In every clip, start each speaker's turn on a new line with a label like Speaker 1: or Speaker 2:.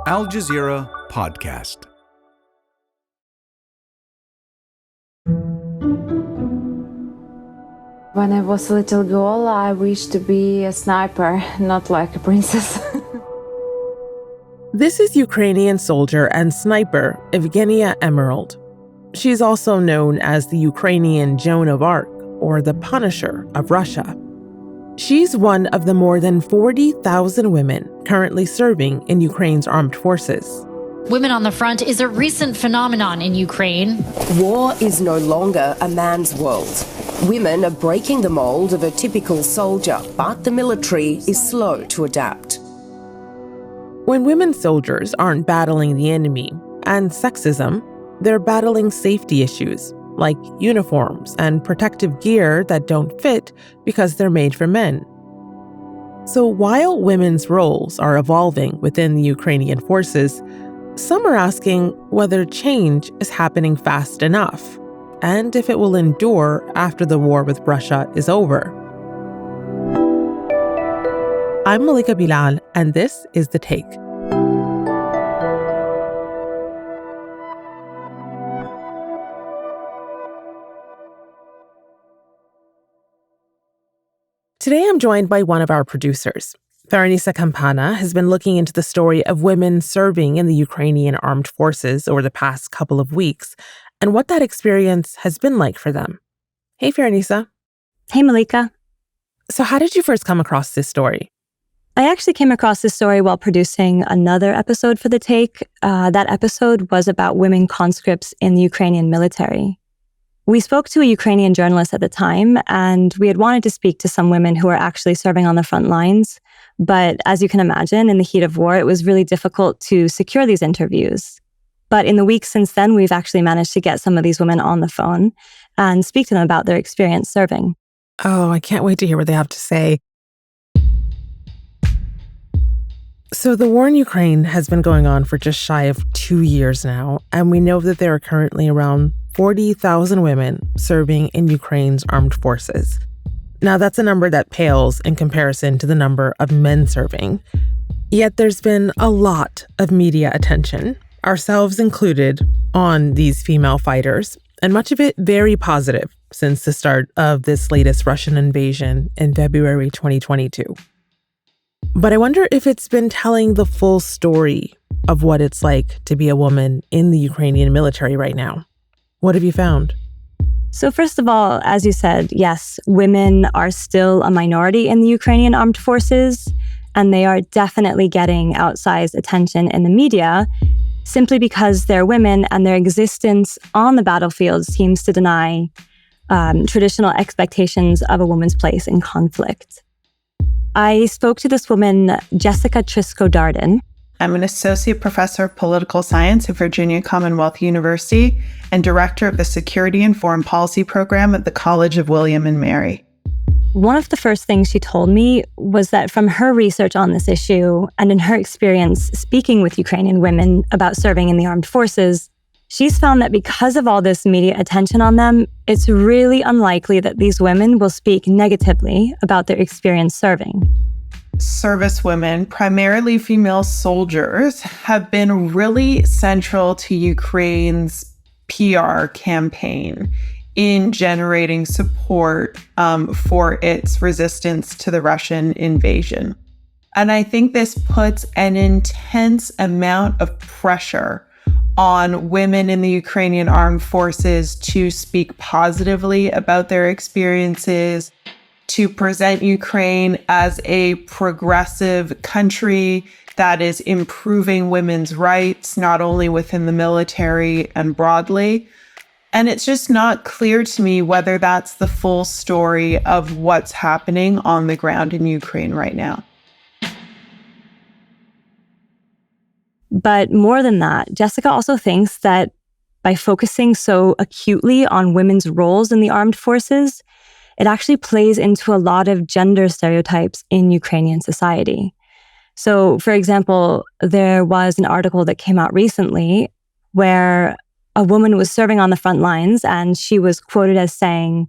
Speaker 1: Al Jazeera Podcast.
Speaker 2: When I was a little girl, I wished to be a sniper, not like a princess.
Speaker 3: This is Ukrainian soldier and sniper Evgenia Emerald. She's also known as the Ukrainian Joan of Arc, or the Punisher of Russia. She's one of the more than 40,000 women currently serving in Ukraine's armed forces.
Speaker 4: Women on the front is a recent phenomenon in Ukraine.
Speaker 5: War is no longer a man's world. Women are breaking the mold of a typical soldier, but the military is slow to adapt.
Speaker 3: When women soldiers aren't battling the enemy and sexism, they're battling safety issues like uniforms and protective gear that don't fit because they're made for men. So while women's roles are evolving within the Ukrainian forces, some are asking whether change is happening fast enough and if it will endure after the war with Russia is over. I'm Malika Bilal, and this is The Take. Today I'm joined by one of our producers. Fahrinisa Campana has been looking into the story of women serving in the Ukrainian armed forces over the past couple of weeks and what that experience has been like for them. Hey, Fahrinisa.
Speaker 6: Hey, Malika.
Speaker 3: So how did you first come across this story?
Speaker 6: I actually came across this story while producing another episode for The Take. That episode was about women conscripts in the Ukrainian military. We spoke to a Ukrainian journalist at the time, and we had wanted to speak to some women who are actually serving on the front lines. But as you can imagine, in the heat of war, it was really difficult to secure these interviews. But in the weeks since then, we've actually managed to get some of these women on the phone and speak to them about their experience serving.
Speaker 3: Oh, I can't wait to hear what they have to say. So the war in Ukraine has been going on for just shy of 2 years now, and we know that there are currently around 40,000 women serving in Ukraine's armed forces. Now, that's a number that pales in comparison to the number of men serving. Yet there's been a lot of media attention, ourselves included, on these female fighters, and much of it very positive since the start of this latest Russian invasion in February 2022. But I wonder if it's been telling the full story of what it's like to be a woman in the Ukrainian military right now. What have you found?
Speaker 6: So first of all, as you said, yes, women are still a minority in the Ukrainian armed forces, and they are definitely getting outsized attention in the media simply because they're women and their existence on the battlefield seems to deny traditional expectations of a woman's place in conflict. I spoke to this woman, Jessica Trisko Darden.
Speaker 7: I'm an associate professor of political science at Virginia Commonwealth University and director of the Security and Foreign Policy program at the College of William and Mary.
Speaker 6: One of the first things she told me was that from her research on this issue and in her experience speaking with Ukrainian women about serving in the armed forces, she's found that because of all this media attention on them, it's really unlikely that these women will speak negatively about their experience serving.
Speaker 7: Service women, primarily female soldiers, have been really central to Ukraine's PR campaign in generating support for its resistance to the Russian invasion. And I think this puts an intense amount of pressure on women in the Ukrainian armed forces to speak positively about their experiences, to present Ukraine as a progressive country that is improving women's rights, not only within the military and broadly. And it's just not clear to me whether that's the full story of what's happening on the ground in Ukraine right now.
Speaker 6: But more than that, Jessica also thinks that by focusing so acutely on women's roles in the armed forces, it actually plays into a lot of gender stereotypes in Ukrainian society. So, for example, there was an article that came out recently where a woman was serving on the front lines and she was quoted as saying,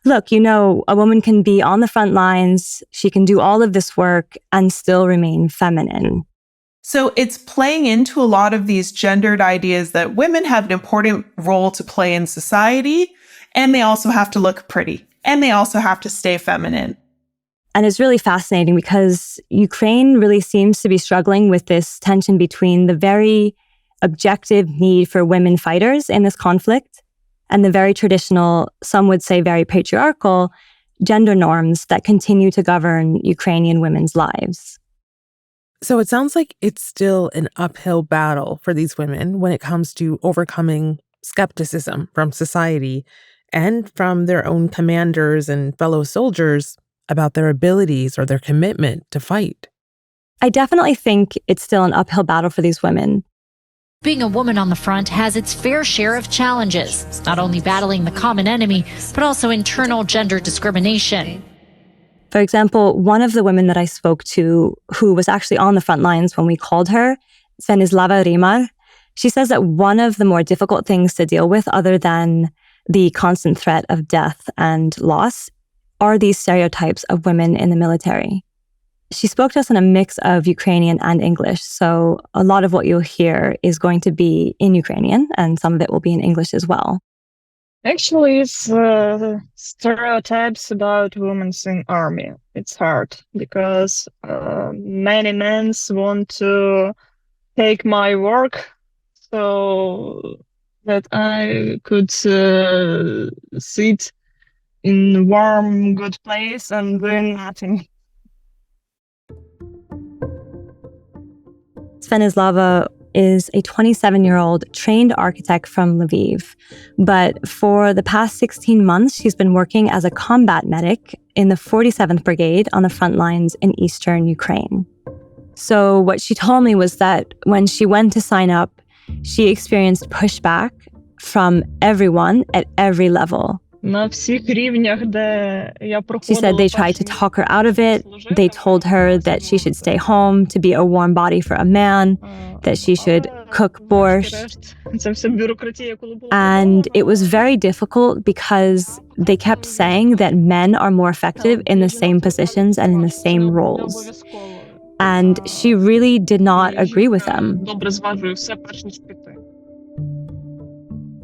Speaker 6: "Look, you know, a woman can be on the front lines, she can do all of this work and still remain feminine."
Speaker 7: So it's playing into a lot of these gendered ideas that women have an important role to play in society, and they also have to look pretty, and they also have to stay feminine.
Speaker 6: And it's really fascinating because Ukraine really seems to be struggling with this tension between the very objective need for women fighters in this conflict and the very traditional, some would say very patriarchal, gender norms that continue to govern Ukrainian women's lives.
Speaker 3: So it sounds like it's still an uphill battle for these women when it comes to overcoming skepticism from society and from their own commanders and fellow soldiers about their abilities or their commitment to fight.
Speaker 6: I definitely think it's still an uphill battle for these women.
Speaker 4: Being a woman on the front has its fair share of challenges, not only battling the common enemy, but also internal gender discrimination.
Speaker 6: For example, one of the women that I spoke to who was actually on the front lines when we called her, Dzvenyslava Rymar, she says that one of the more difficult things to deal with, other than the constant threat of death and loss, are these stereotypes of women in the military. She spoke to us in a mix of Ukrainian and English, so a lot of what you'll hear is going to be in Ukrainian, and some of it will be in English as well.
Speaker 8: Actually, it's stereotypes about women in army. It's hard because many men want to take my work so that I could sit in warm, good place and doing nothing.
Speaker 6: Dzvenyslava is a 27-year-old trained architect from Lviv. But for the past 16 months, she's been working as a combat medic in the 47th Brigade on the front lines in eastern Ukraine. So what she told me was that when she went to sign up, she experienced pushback from everyone at every level. She said they tried to talk her out of it. They told her that she should stay home to be a warm body for a man, that she should cook borscht. And it was very difficult because they kept saying that men are more effective in the same positions and in the same roles. And she really did not agree with them.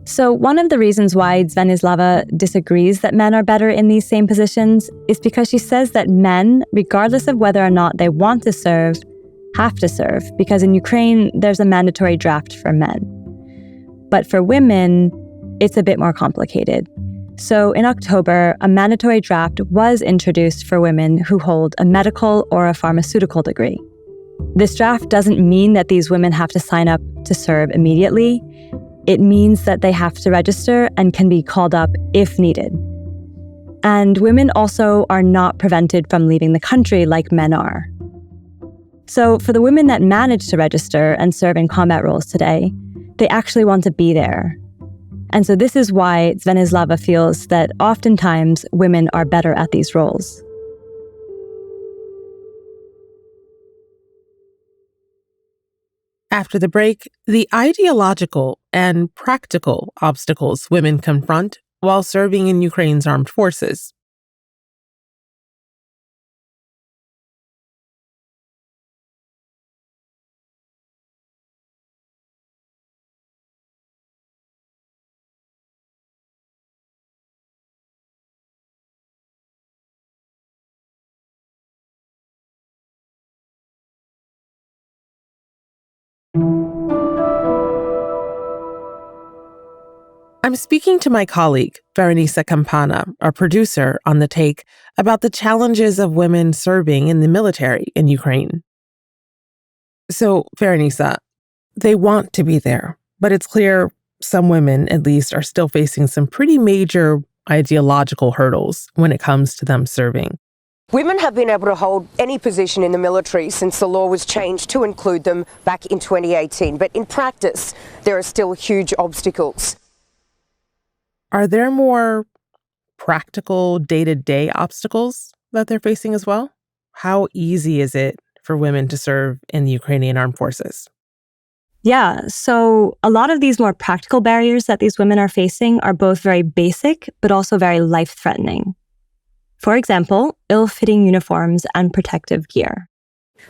Speaker 6: So one of the reasons why Dzvenyslava disagrees that men are better in these same positions is because she says that men, regardless of whether or not they want to serve, have to serve, because in Ukraine, there's a mandatory draft for men. But for women, it's a bit more complicated. So in October, a mandatory draft was introduced for women who hold a medical or a pharmaceutical degree. This draft doesn't mean that these women have to sign up to serve immediately. It means that they have to register and can be called up if needed. And women also are not prevented from leaving the country like men are. So for the women that manage to register and serve in combat roles today, they actually want to be there. And so this is why Dzvenyslava feels that oftentimes women are better at these roles.
Speaker 3: After the break, the ideological and practical obstacles women confront while serving in Ukraine's armed forces. I'm speaking to my colleague, Fahrinisa Campana, our producer on The Take, about the challenges of women serving in the military in Ukraine. So, Fahrinisa, they want to be there, but it's clear some women, at least, are still facing some pretty major ideological hurdles when it comes to them serving.
Speaker 5: Women have been able to hold any position in the military since the law was changed to include them back in 2018. But in practice, there are still huge obstacles.
Speaker 3: Are there more practical day-to-day obstacles that they're facing as well? How easy is it for women to serve in the Ukrainian armed forces?
Speaker 6: Yeah, so a lot of these more practical barriers that these women are facing are both very basic, but also very life-threatening. For example, ill-fitting uniforms and protective gear.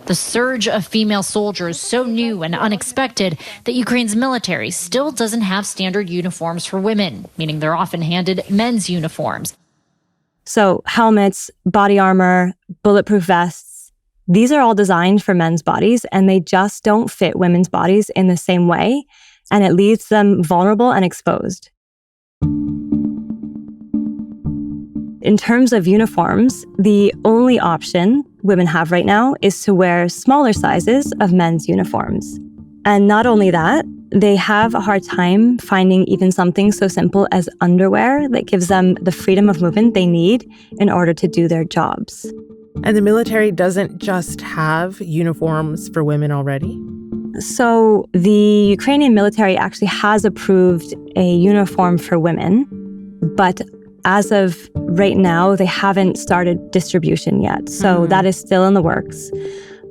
Speaker 4: The surge of female soldiers so new and unexpected that Ukraine's military still doesn't have standard uniforms for women, meaning they're often handed men's uniforms.
Speaker 6: So helmets, body armor, bulletproof vests, these are all designed for men's bodies, and they just don't fit women's bodies in the same way, and it leaves them vulnerable and exposed. In terms of uniforms, the only option women have right now is to wear smaller sizes of men's uniforms. And not only that, they have a hard time finding even something so simple as underwear that gives them the freedom of movement they need in order to do their jobs.
Speaker 3: And the military doesn't just have uniforms for women already?
Speaker 6: So the Ukrainian military actually has approved a uniform for women, but as of right now, they haven't started distribution yet. So that is still in the works.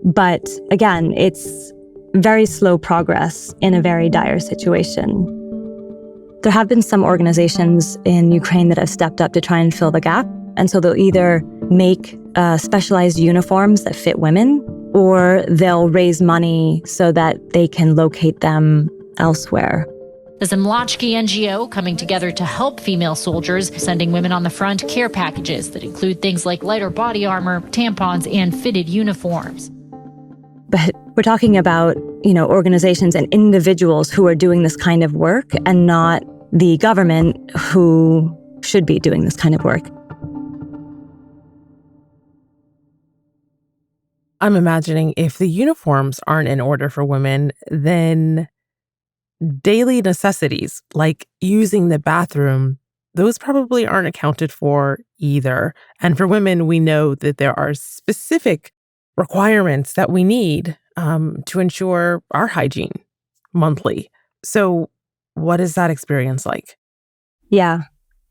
Speaker 6: But again, it's very slow progress in a very dire situation. There have been some organizations in Ukraine that have stepped up to try and fill the gap. And so they'll either make specialized uniforms that fit women, or they'll raise money so that they can locate them elsewhere.
Speaker 4: The Zimlachki NGO coming together to help female soldiers, sending women on the front care packages that include things like lighter body armor, tampons, and fitted uniforms.
Speaker 6: But we're talking about, organizations and individuals who are doing this kind of work, and not the government who should be doing this kind of work.
Speaker 3: I'm imagining if the uniforms aren't in order for women, then daily necessities like using the bathroom, those probably aren't accounted for either. And for women, we know that there are specific requirements that we need to ensure our hygiene monthly. So what is that experience like?
Speaker 6: Yeah,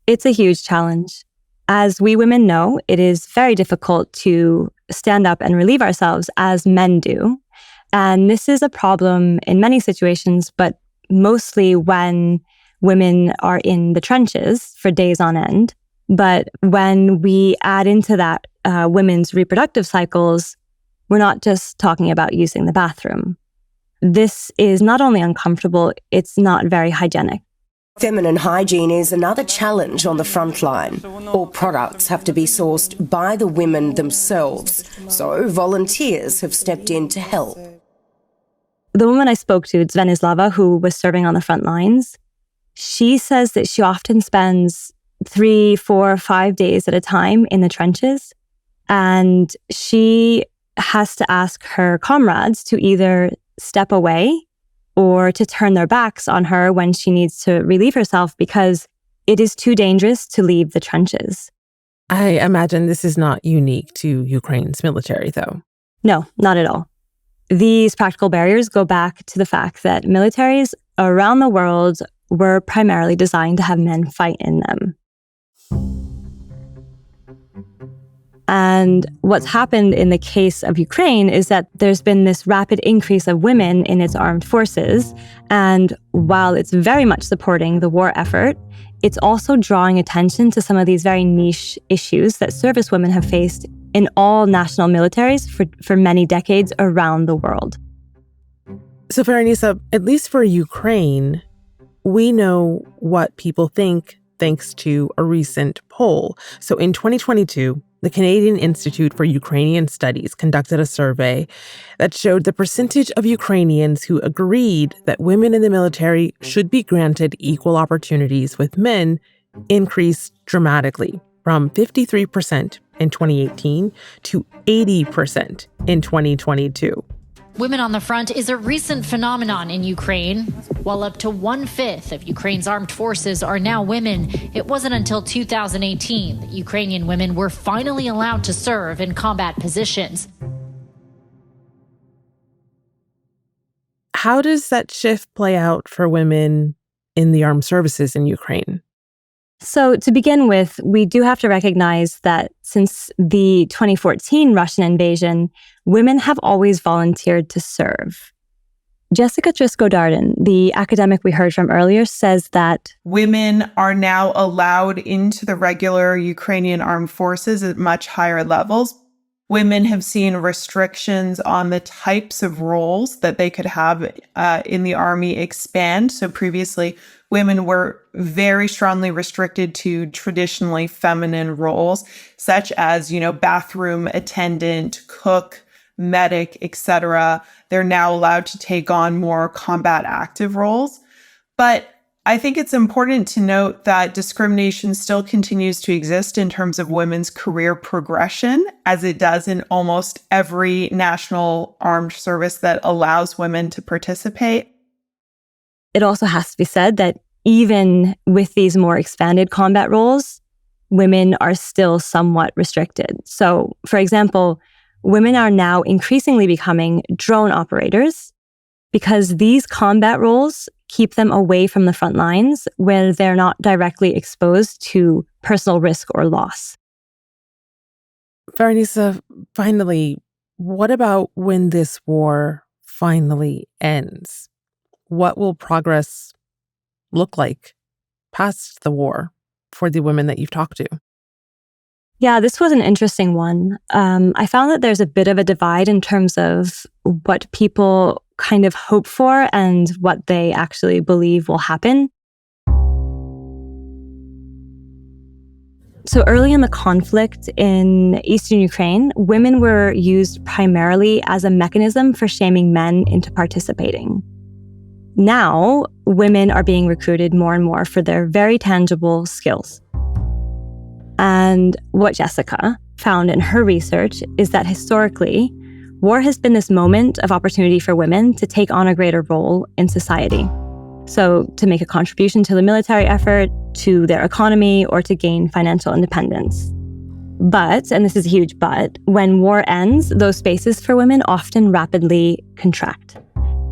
Speaker 6: it's a huge challenge. As we women know, it is very difficult to stand up and relieve ourselves as men do. And this is a problem in many situations, but mostly when women are in the trenches for days on end. But when we add into that women's reproductive cycles, we're not just talking about using the bathroom. This is not only uncomfortable, it's not very hygienic.
Speaker 5: Feminine hygiene is another challenge on the front line. All products have to be sourced by the women themselves, so volunteers have stepped in to help.
Speaker 6: The woman I spoke to, Dzvenyslava, who was serving on the front lines, she says that she often spends 3, 4, 5 days at a time in the trenches, and she has to ask her comrades to either step away or to turn their backs on her when she needs to relieve herself, because it is too dangerous to leave the trenches.
Speaker 3: I imagine this is not unique to Ukraine's military, though.
Speaker 6: No, not at all. These practical barriers go back to the fact that militaries around the world were primarily designed to have men fight in them. And what's happened in the case of Ukraine is that there's been this rapid increase of women in its armed forces. And while it's very much supporting the war effort, it's also drawing attention to some of these very niche issues that servicewomen have faced in all national militaries for many decades around the world.
Speaker 3: So Fahrinisa, at least for Ukraine, we know what people think thanks to a recent poll. So in 2022, the Canadian Institute for Ukrainian Studies conducted a survey that showed the percentage of Ukrainians who agreed that women in the military should be granted equal opportunities with men increased dramatically from 53% in 2018 to 80% in 2022.
Speaker 4: Women on the front is a recent phenomenon in Ukraine. While up to 1/5 of Ukraine's armed forces are now women, it wasn't until 2018 that Ukrainian women were finally allowed to serve in combat positions.
Speaker 3: How does that shift play out for women in the armed services in Ukraine?
Speaker 6: So to begin with, we do have to recognize that since the 2014 Russian invasion, women have always volunteered to serve. Jessica Trisko Darden, the academic we heard from earlier, says that
Speaker 7: women are now allowed into the regular Ukrainian armed forces at much higher levels. Women have seen restrictions on the types of roles that they could have in the army expand. So previously, women were very strongly restricted to traditionally feminine roles, such as, bathroom attendant, cook, medic, etc. They're now allowed to take on more combat active roles. But I think it's important to note that discrimination still continues to exist in terms of women's career progression, as it does in almost every national armed service that allows women to participate.
Speaker 6: It also has to be said that even with these more expanded combat roles, women are still somewhat restricted. So, for example, women are now increasingly becoming drone operators because these combat roles keep them away from the front lines where they're not directly exposed to personal risk or loss.
Speaker 3: Fahrinisa, finally, what about when this war finally ends? What will progress look like past the war for the women that you've talked to?
Speaker 6: Yeah, this was an interesting one. I found that there's a bit of a divide in terms of what people kind of hope for and what they actually believe will happen. So early in the conflict in eastern Ukraine, women were used primarily as a mechanism for shaming men into participating. Now, women are being recruited more and more for their very tangible skills. And what Jessica found in her research is that historically, war has been this moment of opportunity for women to take on a greater role in society. So to make a contribution to the military effort, to their economy, or to gain financial independence. But, and this is a huge but, when war ends, those spaces for women often rapidly contract.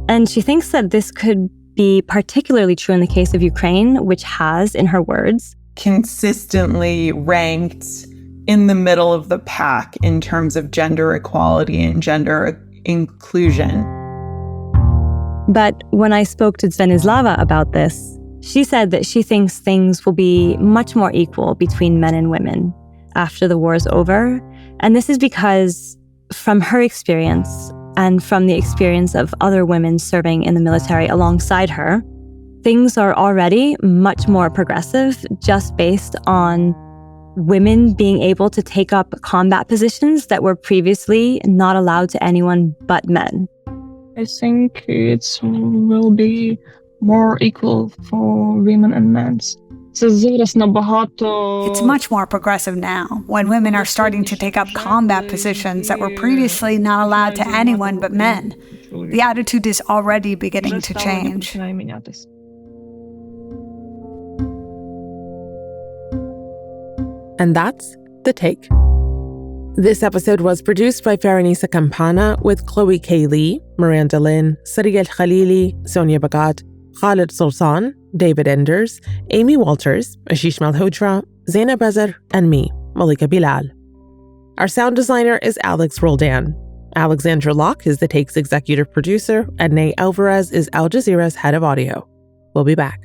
Speaker 6: And she thinks that this could be particularly true in the case of Ukraine, which has, in her words,
Speaker 7: consistently ranked in the middle of the pack in terms of gender equality and gender inclusion.
Speaker 6: But when I spoke to Dzvenyslava about this, she said that she thinks things will be much more equal between men and women after the war is over. And this is because, from her experience and from the experience of other women serving in the military alongside her, things are already much more progressive just based on women being able to take up combat positions that were previously not allowed to anyone but men.
Speaker 8: I think it will be more equal for women and men.
Speaker 9: It's much more progressive now, when women are starting to take up combat positions that were previously not allowed to anyone but men. The attitude is already beginning to change.
Speaker 3: And that's The Take. This episode was produced by Fahrinisa Campana with Chloe K. Lee, Miranda Lynn, Sariel Khalili, Sonia Abou-Gad, Khalid Sultan, David Enders, Amy Walters, Ashish Malhotra, Zainab Azar, and me, Malika Bilal. Our sound designer is Alex Roldan. Alexandra Locke is The Take's executive producer, and Ney Alvarez is Al Jazeera's head of audio. We'll be back.